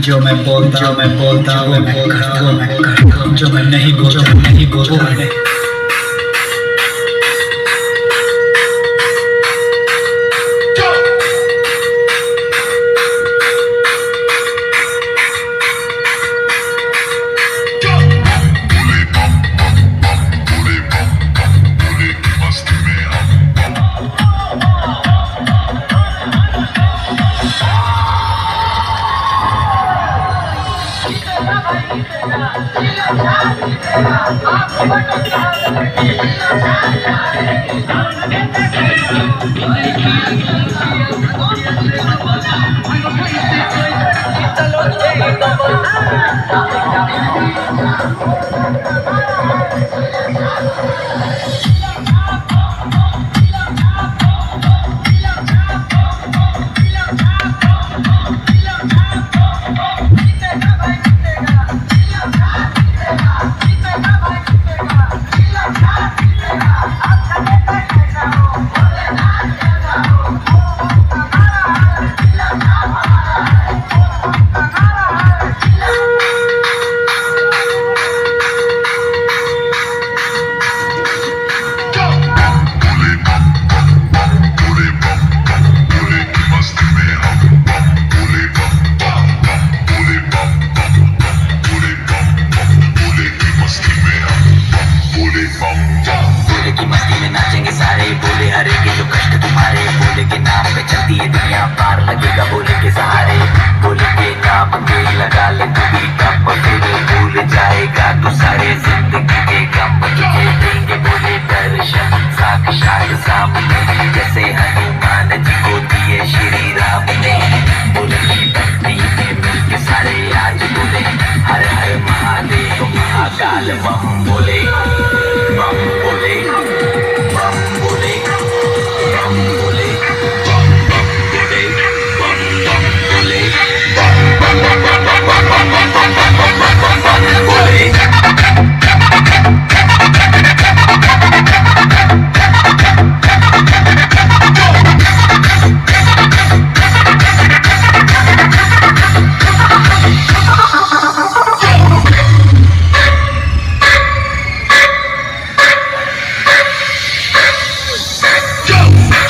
जो मैं बोलता हूँ वो मैं करता हूँ, जो मैं नहीं बोलता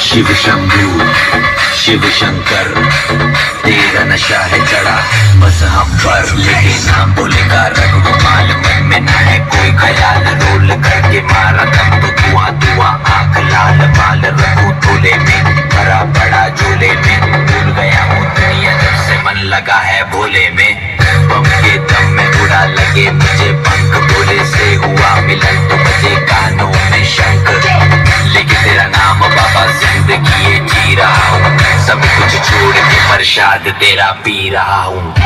शिव शंभू शिव शंकर तेरा नशा है चढ़ा बस हम पर, लेकिन नाम बोलेगा रघुमाल मन में ना है कोई ख्याल, रोल करके मारा दम तो धुआं धुआं आंख लाल बाल रखू तोले में भरा पड़ा झोले में, भूल गया हूँ दुनिया जब से मन लगा है भोले में, बम के दम में उड़ा लगे मुझे पंख, भोले से हुआ मिलन तो बजे कानों में शंख, लेकिन तेरा नाम बाबा जिंदगी ये जी रहा हूँ, सब कुछ छोड़ के प्रसाद तेरा पी रहा हूँ।